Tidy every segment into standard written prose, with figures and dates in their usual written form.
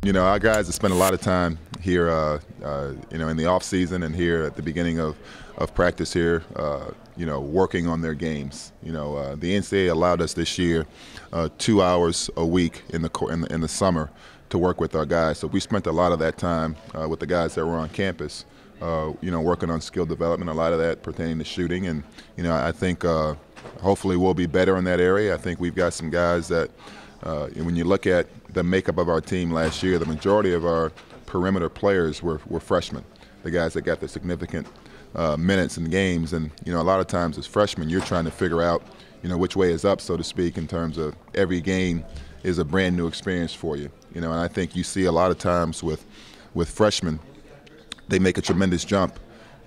You know, our guys have spent a lot of time here, you know, in the off season and here at the beginning of practice here, you know, working on their games. You know, the NCAA allowed us this year 2 hours a week in the summer to work with our guys. So we spent a lot of that time with the guys that were on campus, you know, working on skill development. A lot of that pertaining to shooting, and you know, I think hopefully we'll be better in that area. I think we've got some guys that. When you look at the makeup of our team last year, the majority of our perimeter players were freshmen, the guys that got the significant minutes in games. And, you know, a lot of times as freshmen, you're trying to figure out, you know, which way is up, so to speak, in terms of every game is a brand new experience for you. You know, and I think you see a lot of times with freshmen, they make a tremendous jump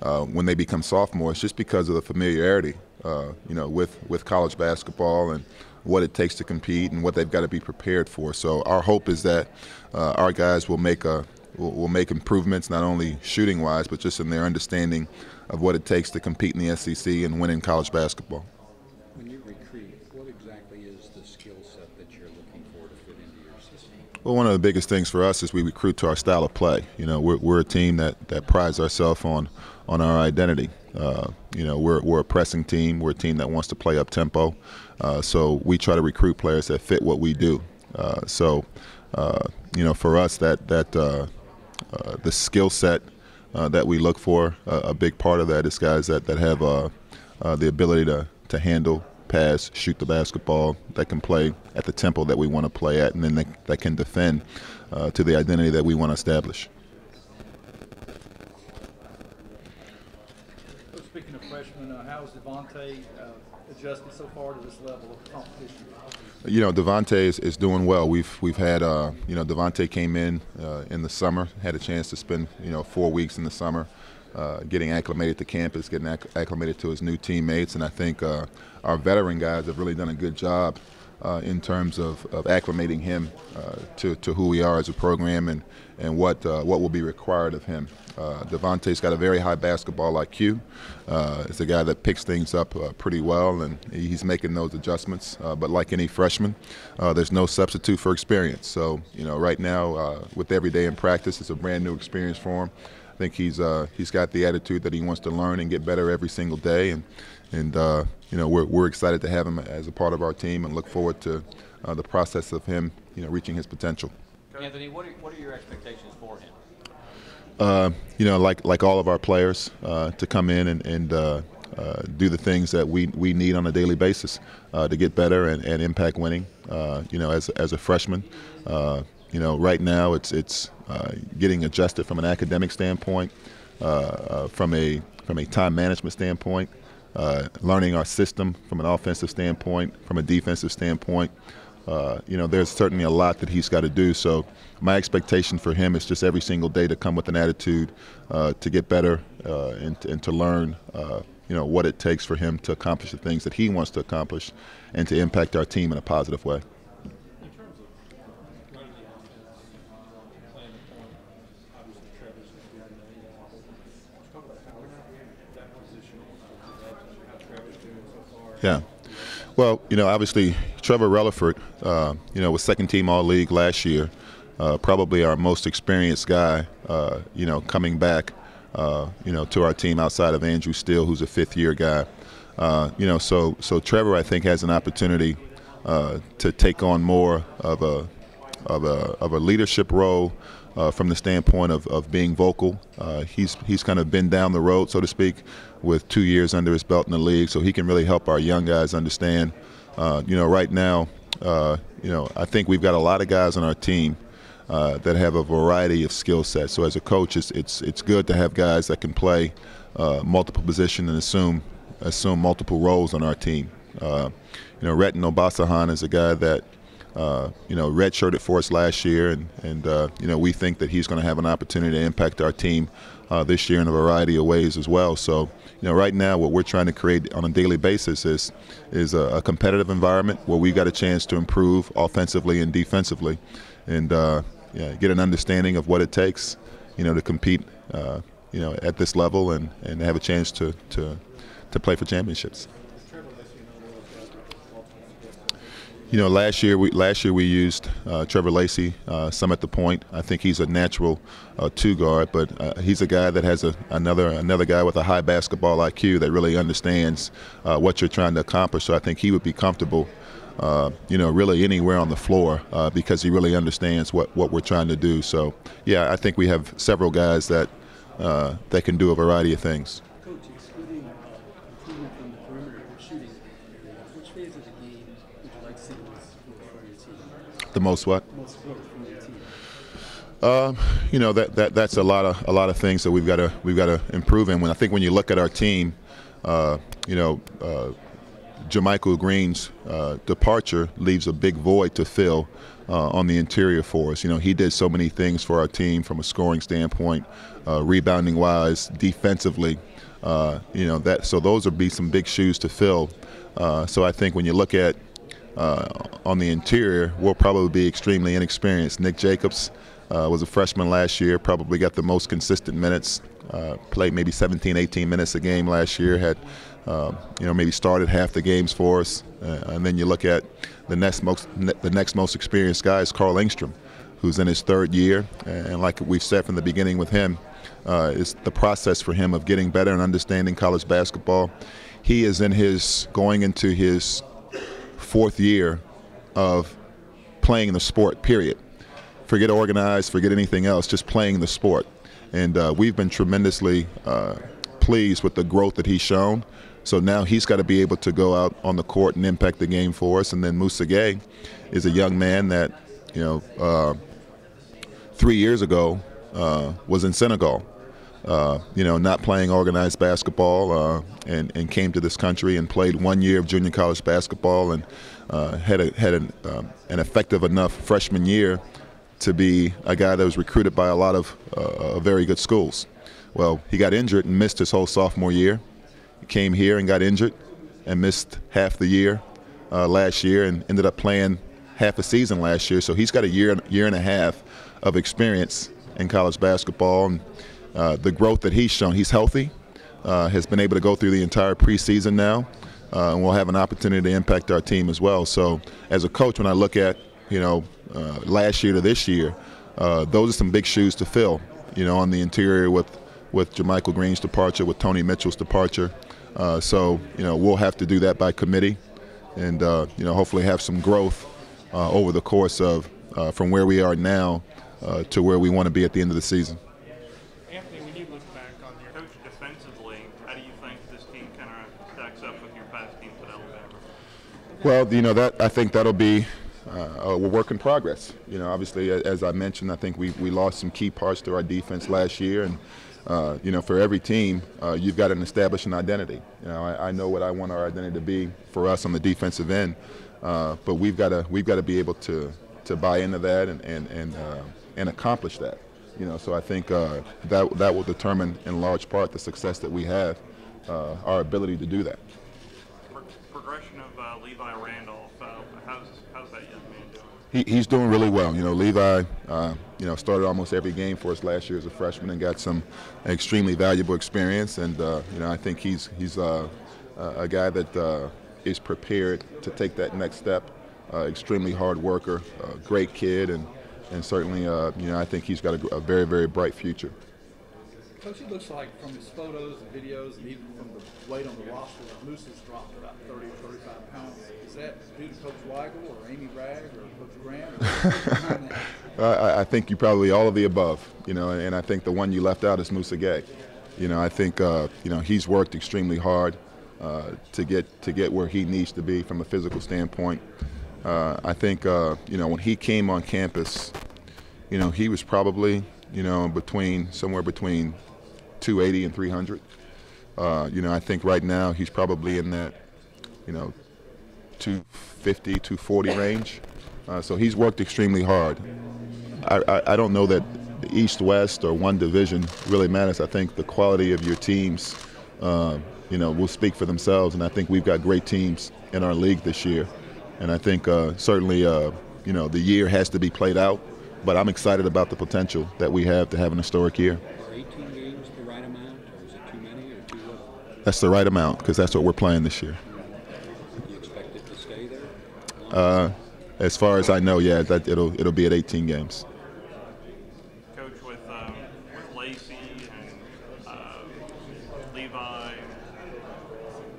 when they become sophomores just because of the familiarity, you know, with college basketball and what it takes to compete and what they've got to be prepared for. So our hope is that our guys will make improvements, not only shooting wise, but just in their understanding of what it takes to compete in the SEC and win in college basketball. When you recruit, what exactly is the skill set that you're looking for to fit into your system? Well, one of the biggest things for us is we recruit to our style of play. You know, we're a team that prides ourselves on our identity. You know, we're a pressing team. We're a team that wants to play up tempo. So we try to recruit players that fit what we do. You know, for us, the skill set that we look for, a big part of that is guys that have the ability to handle, pass, shoot the basketball, that can play at the tempo that we want to play at, and then that can defend to the identity that we want to establish. Speaking of freshmen, how has Devontae adjusted so far to this level of competition? You know, Devontae is doing well. We've had you know, Devontae came in the summer, had a chance to spend 4 weeks in the summer, getting acclimated to campus, getting acclimated to his new teammates, and I think our veteran guys have really done a good job in terms of acclimating him to who we are as a program and what will be required of him. Devontae's got a very high basketball IQ. It's a guy that picks things up pretty well, and he's making those adjustments. But like any freshman, there's no substitute for experience. So, you know, right now, with every day in practice, it's a brand new experience for him. I think he's got the attitude that he wants to learn and get better every single day, and you know, we're excited to have him as a part of our team and look forward to the process of him, you know, reaching his potential. Anthony, what are your expectations for him? You know, like all of our players, to come in and do the things that we need on a daily basis to get better and impact winning. You know, as a freshman, you know, right now it's getting adjusted from an academic standpoint, from a time management standpoint, learning our system from an offensive standpoint, from a defensive standpoint. You know, there's certainly a lot that he's got to do. So my expectation for him is just every single day to come with an attitude to get better and to learn, you know, what it takes for him to accomplish the things that he wants to accomplish and to impact our team in a positive way. In terms of running the offense, playing the point, obviously Trevor's got let's talk about how that position, how Trevor's doing so far. Yeah. Well, you know, obviously Trevor Relaford, you know, was second team All-League last year, probably our most experienced guy, you know, coming back, you know, to our team outside of Andrew Steele, who's a fifth-year guy. You know, so Trevor, I think, has an opportunity to take on more of a leadership role from the standpoint of being vocal. He's kind of been down the road, so to speak, with 2 years under his belt in the league, so he can really help our young guys understand. You know, right now, you know, I think we've got a lot of guys on our team that have a variety of skill sets. So as a coach, it's good to have guys that can play multiple positions and assume multiple roles on our team. You know, Retin Obasahan is a guy that you know, redshirted for us last year, and you know, we think that he's going to have an opportunity to impact our team this year in a variety of ways as well. So, you know, right now what we're trying to create on a daily basis is a competitive environment where we've got a chance to improve offensively and defensively, and yeah, get an understanding of what it takes, you know, to compete, you know, at this level and have a chance to play for championships. You know, last year we used Trevor Lacey, some at the point. I think he's a natural two guard, but he's a guy that has another guy with a high basketball IQ that really understands what you're trying to accomplish. So I think he would be comfortable, really anywhere on the floor because he really understands what we're trying to do. So yeah, I think we have several guys that can do a variety of things. Coach, excluding improvement from the perimeter shooting area, which phase of the game would you like to see the most support from your team? The most what? Most support from your team. That's a lot of things that we've got to improve in. When you look at our team, JaMychal Green's departure leaves a big void to fill on the interior for us. You know, he did so many things for our team from a scoring standpoint, rebounding wise, defensively. So those would be some big shoes to fill. So I think when you look at on the interior, we'll probably be extremely inexperienced. Nick Jacobs was a freshman last year, probably got the most consistent minutes, played maybe 17, 18 minutes a game last year, had maybe started half the games for us. And then you look at the next most experienced guy is Carl Engstrom, who's in his third year. And like we've said from the beginning with him, it's the process for him of getting better and understanding college basketball. He is going into his fourth year of playing the sport, period. Forget organized, forget anything else, just playing the sport. And we've been tremendously pleased with the growth that he's shown. So now he's got to be able to go out on the court and impact the game for us. And then Moussa Gueye is a young man that, 3 years ago was in Senegal, not playing organized basketball and came to this country and played 1 year of junior college basketball and had an effective enough freshman year to be a guy that was recruited by a lot of very good schools. Well, he got injured and missed his whole sophomore year. He came here and got injured and missed half the year last year and ended up playing half a season last year. So he's got a year and a half of experience in college basketball. And the growth that he's shown, he's healthy, has been able to go through the entire preseason now, and we'll have an opportunity to impact our team as well. So as a coach, when I look at last year to this year, those are some big shoes to fill, on the interior with JaMychal Green's departure, with Tony Mitchell's departure. So we'll have to do that by committee and, hopefully have some growth over the course of from where we are now to where we want to be at the end of the season. Anthony, when you look back on your coach defensively, how do you think this team kind of stacks up with your past teams at Alabama? Well, I think that'll be a work in progress. Obviously, as I mentioned, I think we lost some key parts to our defense last year, and for every team, you've got to establish an identity. I know what I want our identity to be for us on the defensive end, but we've got to be able to buy into that and accomplish that. So I think that will determine in large part the success that we have, our ability to do that. Progression of Levi Randolph, how's that young man doing? He's doing really well. Levi, started almost every game for us last year as a freshman and got some extremely valuable experience. And I think he's a guy that is prepared to take that next step. Extremely hard worker, great kid, and certainly, I think he's got a very, very bright future. Coach, it looks like from his photos and videos and even from the weight on the roster that Moose has dropped about 30 or 35 pounds. Is that due to Coach Weigel or Amy Bragg or Coach Graham? I think you probably all of the above, and I think the one you left out is Moussa Gueye. I think, he's worked extremely hard to get where he needs to be from a physical standpoint. I think, when he came on campus, he was probably, somewhere between 280 and 300. I think right now he's probably in that, 250, 240 range. So he's worked extremely hard. I don't know that the East-West or one division really matters. I think the quality of your teams, will speak for themselves. And I think we've got great teams in our league this year. And I think certainly, the year has to be played out. But I'm excited about the potential that we have to have an historic year. Are 18 games the right amount, or is it too many or too little? That's the right amount because that's what we're playing this year. You expect it to stay there As far as I know, yeah, that it'll be at 18 games. Coach, with Lacey and Levi,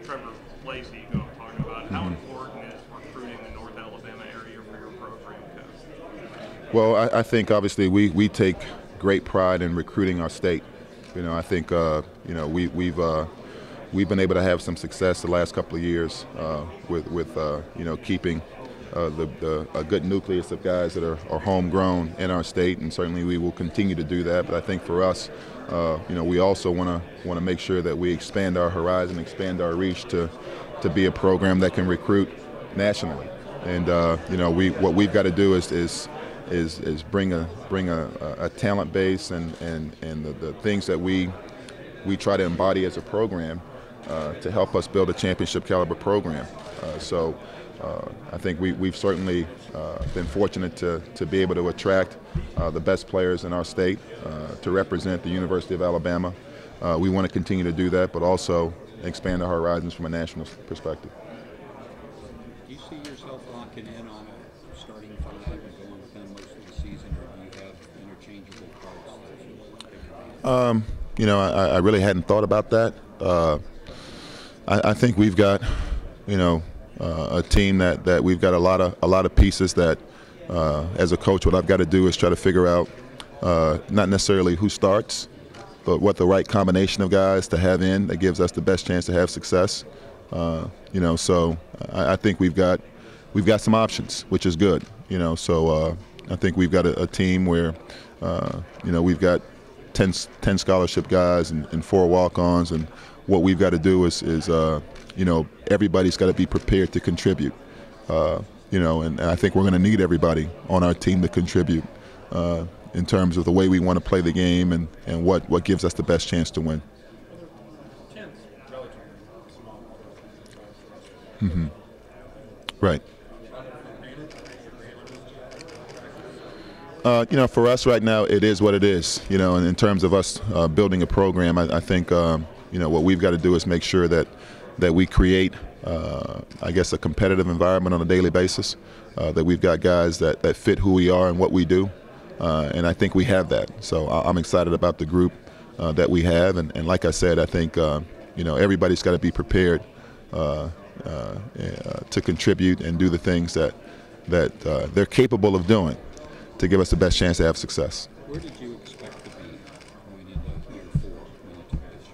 Trevor Lacey, who I'm talking about, how important is recruiting the North Alabama area for your program, Coach? Well, I think obviously we take great pride in recruiting our state. You know, I think we've been able to have some success the last couple of years with keeping a good nucleus of guys that are homegrown in our state, and certainly we will continue to do that. But I think for us, we also want to make sure that we expand our horizon, expand our reach to be a program that can recruit nationally. And what we've got to do is bring a talent base and the things that we try to embody as a program to help us build a championship caliber program. I think we've certainly been fortunate to be able to attract the best players in our state to represent the University of Alabama. We want to continue to do that, but also expand our horizons from a national perspective. Do you see yourself locking in on a starting five and going with them most of the season, or do you have interchangeable parts? I really hadn't thought about that. I think we've got, a team that we've got a lot of pieces that, as a coach, what I've got to do is try to figure out not necessarily who starts, but what the right combination of guys to have in that gives us the best chance to have success. So I think we've got some options, which is good. I think we've got a team where, we've got 10 scholarship guys and 4 walk-ons, and what we've got to do is everybody's got to be prepared to contribute. And I think we're going to need everybody on our team to contribute in terms of the way we want to play the game and what gives us the best chance to win. Mm-hmm. Right. For us right now, it is what it is. And in terms of us building a program, I think what we've got to do is make sure that we create, a competitive environment on a daily basis. That we've got guys that fit who we are and what we do, and I think we have that. So I'm excited about the group that we have, and like I said, I think everybody's got to be prepared to contribute and do the things that they're capable of doing to give us the best chance to have success. Where did you expect to be going into year 4 when you took this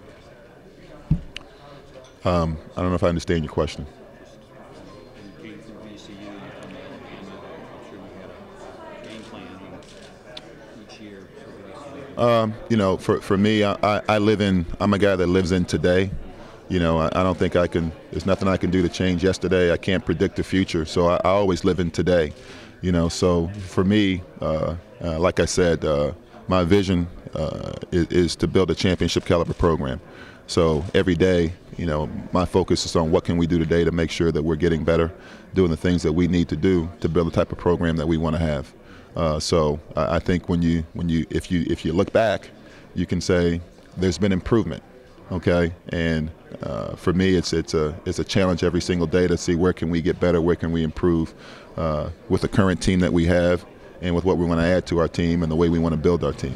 job? I don't know if I understand your question. You came from VCU, you come to Alabama. I'm sure you had a game plan each year for the rest of it. For me, I'm a guy that lives in today. I don't think there's nothing I can do to change yesterday. I can't predict the future, so I always live in today. So for me, like I said, my vision is to build a championship caliber program. So every day, my focus is on what can we do today to make sure that we're getting better, doing the things that we need to do to build the type of program that we want to have. So I think if you look back, you can say there's been improvement. Okay, and for me, it's a challenge every single day to see where can we get better, where can we improve with the current team that we have, and with what we want to add to our team and the way we want to build our team.